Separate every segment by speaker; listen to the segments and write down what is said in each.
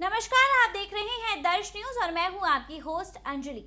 Speaker 1: नमस्कार, आप देख रहे हैं दर्श न्यूज और मैं हूं आपकी होस्ट अंजलि।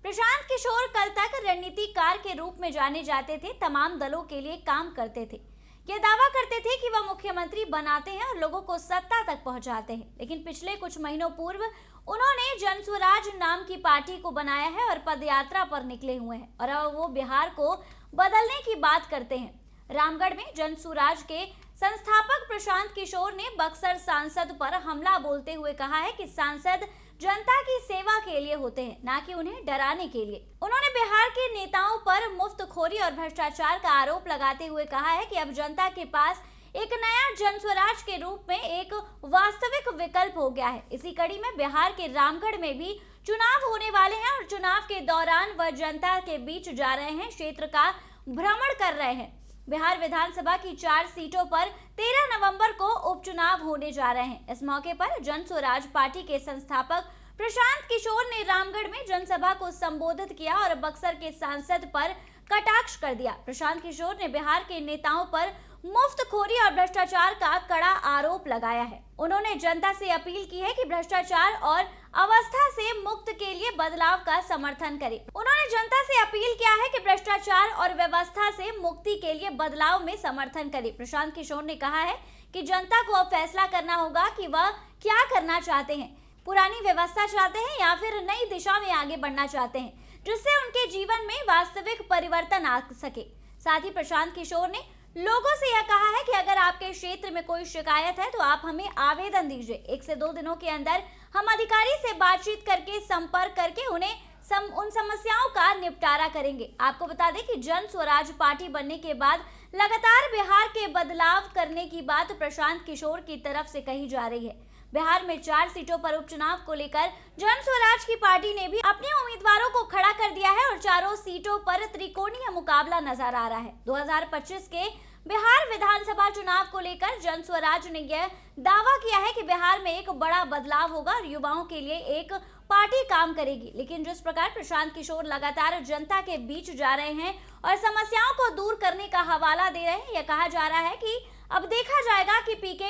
Speaker 1: प्रशांत किशोर कल तक रणनीतिकार के रूप में जाने जाते थे, तमाम दलों के लिए काम करते थे। ये दावा करते थे कि वह मुख्यमंत्री बनाते हैं और लोगों को सत्ता तक पहुंचाते हैं। लेकिन पिछले कुछ महीनों पूर्व उन्होंने जन स्वराज नाम की पार्टी को बनाया है और पदयात्रा पर निकले हुए हैं और अब वो बिहार को बदलने की बात करते हैं। रामगढ़ में जन स्वराज के संस्थापक प्रशांत किशोर ने बक्सर सांसद पर हमला बोलते हुए कहा है कि सांसद जनता की सेवा के लिए होते हैं, ना कि उन्हें डराने के लिए। उन्होंने बिहार के नेताओं पर मुफ्तखोरी और भ्रष्टाचार का आरोप लगाते हुए कहा है कि अब जनता के पास एक नया जन स्वराज के रूप में एक वास्तविक विकल्प हो गया है। इसी कड़ी में बिहार के रामगढ़ में भी चुनाव होने वाले हैं और चुनाव के दौरान वह जनता के बीच जा रहे हैं, क्षेत्र का भ्रमण कर रहे हैं। बिहार विधानसभा की 4 सीटों पर 13 नवंबर को उपचुनाव होने जा रहे हैं। इस मौके पर जन स्वराज पार्टी के संस्थापक प्रशांत किशोर ने रामगढ़ में जनसभा को संबोधित किया और बक्सर के सांसद पर कटाक्ष कर दिया। प्रशांत किशोर ने बिहार के नेताओं पर मुफ्तखोरी और भ्रष्टाचार का कड़ा आरोप लगाया है। उन्होंने जनता से अपील की है कि भ्रष्टाचार और अवस्था से मुक्त के लिए बदलाव का समर्थन करें। उन्होंने जनता से अपील किया है कि भ्रष्टाचार और व्यवस्था से मुक्ति के लिए बदलाव में समर्थन करें। प्रशांत किशोर ने कहा है कि जनता को अब फैसला करना होगा कि वह क्या करना चाहते हैं, पुरानी व्यवस्था चाहते हैं या फिर नई दिशा में आगे बढ़ना चाहते हैं, जिससे उनके जीवन में वास्तविक परिवर्तन आ सके। साथ ही प्रशांत किशोर ने लोगों से यह कहा है कि अगर आपके क्षेत्र में कोई शिकायत है तो आप हमें आवेदन दीजिए। 1 से 2 दिनों के अंदर हम अधिकारी से बातचीत करके संपर्क करके उन्हें उन समस्याओं का निपटारा करेंगे। आपको बता दें कि जन स्वराज पार्टी बनने के बाद लगातार बिहार के बदलाव करने की बात प्रशांत किशोर की तरफ से कही जा रही है। बिहार में 4 सीटों पर उपचुनाव को लेकर जन स्वराज की पार्टी ने भी अपने उम्मीदवारों को खड़ा कर दिया है और चारों सीटों पर त्रिकोणीय मुकाबला नजर आ रहा है। 2025 के बिहार विधानसभा चुनाव को लेकर जन स्वराज ने यह दावा किया है कि बिहार में एक बड़ा बदलाव होगा और युवाओं के लिए एक पार्टी काम करेगी। लेकिन जिस प्रकार प्रशांत किशोर लगातार जनता के बीच जा रहे हैं और समस्याओं को दूर करने का हवाला दे रहे हैं, यह कहा जा रहा है कि अब देखा जाएगा कि पीके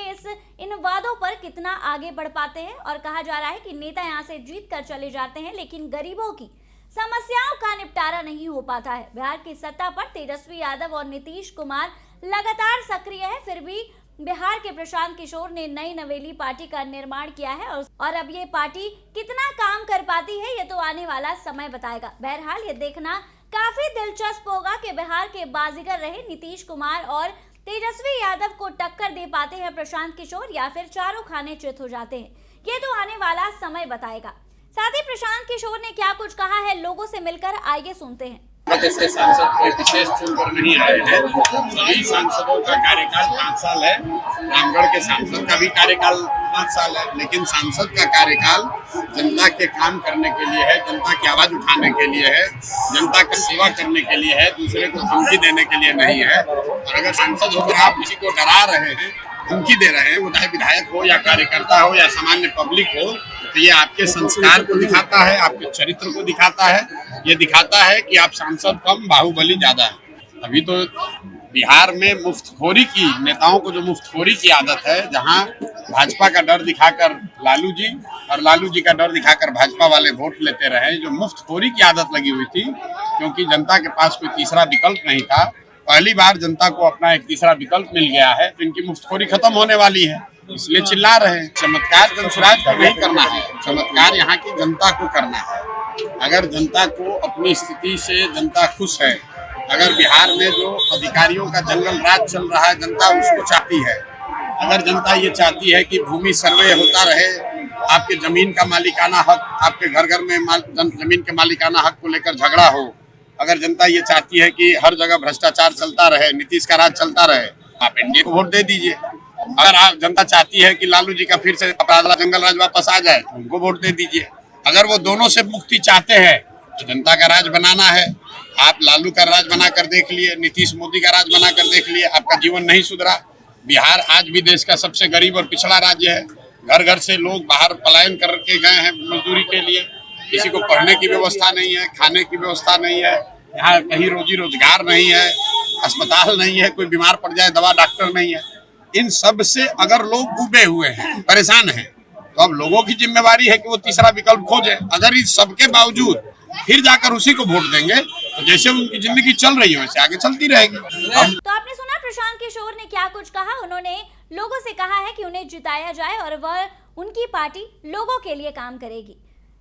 Speaker 1: इन वादों पर कितना आगे बढ़ पाते हैं। और कहा जा रहा है कि नेता यहां से जीत कर चले जाते हैं लेकिन गरीबों की समस्याओं का निपटारा नहीं हो पाता है। बिहार की सत्ता पर तेजस्वी यादव और नीतीश कुमार लगातार सक्रिय है, फिर भी बिहार के प्रशांत किशोर ने नई नवेली पार्टी का निर्माण किया है और अब ये पार्टी कितना काम कर पाती है ये तो आने वाला समय बताएगा। बहरहाल ये देखना काफी दिलचस्प होगा कि बिहार के बाजीगर रहे नीतीश कुमार और तेजस्वी यादव को टक्कर दे पाते हैं प्रशांत किशोर या फिर चारों खाने चित हो जाते हैं, ये तो आने वाला समय बताएगा। साथ ही प्रशांत किशोर ने क्या कुछ कहा है लोगों से मिलकर, आइए सुनते हैं।
Speaker 2: जैसे सांसद कोई विशेष चुनकर नहीं आए हैं, सभी सांसदों का कार्यकाल 5 साल है। रामगढ़ के सांसद का भी कार्यकाल 5 साल है, लेकिन सांसद का कार्यकाल जनता के काम करने के लिए है, जनता की आवाज उठाने के लिए है, जनता की सेवा करने के लिए है, दूसरे को धमकी देने के लिए नहीं है। और अगर सांसद होकर आप किसी को डरा रहे हैं, धमकी दे रहे हैं, वो चाहे विधायक हो या कार्यकर्ता हो या सामान्य पब्लिक हो, तो ये आपके संस्कार को दिखाता है, आपके चरित्र को दिखाता है। ये दिखाता है कि आप सांसद कम बाहुबली ज्यादा है। अभी तो बिहार में मुफ्तखोरी की, नेताओं को जो मुफ्तखोरी की आदत है, जहां भाजपा का डर दिखाकर लालू जी और लालू जी का डर दिखाकर भाजपा वाले वोट लेते रहे, जो मुफ्तखोरी की आदत लगी हुई थी, क्योंकि जनता के पास कोई तीसरा विकल्प नहीं था। पहली बार जनता को अपना एक तीसरा विकल्प मिल गया है, तो इनकी मुफ्तखोरी खत्म होने वाली है, इसलिए चिल्ला रहे हैं। चमत्कार जन स्वराज को नहीं करना है, चमत्कार यहाँ की जनता को करना है। अगर जनता को अपनी स्थिति से जनता खुश है, अगर बिहार में जो अधिकारियों का जंगल राज चल रहा है जनता उसको चाहती है, अगर जनता ये चाहती है कि भूमि सर्वे होता रहे, आपके जमीन का मालिकाना हक, आपके घर घर में जमीन के मालिकाना हक को लेकर झगड़ा हो, अगर जनता ये चाहती है कि हर जगह भ्रष्टाचार चलता रहे, नीतीश का राज चलता रहे, आप एनडीए को वोट दे दीजिए। अगर आप जनता चाहती है कि लालू जी का फिर से अपराध जंगल राज वापस आ जाए तो उनको वोट दे दीजिए। अगर वो दोनों से मुक्ति चाहते हैं तो जनता का राज बनाना है। आप लालू का राज बनाकर देख लिए, नीतीश मोदी का राज बनाकर देख लिए, आपका जीवन नहीं सुधरा। बिहार आज भी देश का सबसे गरीब और पिछड़ा राज्य है। घर घर से लोग बाहर पलायन करके गए हैं मजदूरी के लिए, किसी को पढ़ने की व्यवस्था नहीं है, खाने की व्यवस्था नहीं है, यहाँ कहीं रोजी रोजगार नहीं है, अस्पताल नहीं है, कोई बीमार पड़ जाए दवा डॉक्टर नहीं है। इन सब से अगर लोग उबे हुए हैं, परेशान हैं, तो अब लोगों की जिम्मेवारी है कि वो तीसरा विकल्प खोजे। अगर इस सबके बावजूद फिर जाकर उसी को वोट देंगे तो जैसे उनकी जिंदगी चल रही है वैसे आगे चलती रहेगी।
Speaker 1: तो आपने सुना प्रशांत किशोर ने क्या कुछ कहा। उन्होंने लोगों से कहा है कि उन्हें जिताया जाए और वह उनकी पार्टी लोगों के लिए काम करेगी।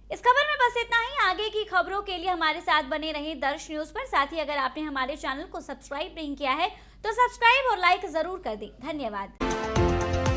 Speaker 1: इस खबर में बस इतना ही। आगे की खबरों के लिए हमारे साथ बने रहें दर्श न्यूज पर। साथ ही अगर आपने हमारे चैनल को सब्सक्राइब नहीं किया है तो सब्सक्राइब और लाइक जरूर कर दें। धन्यवाद।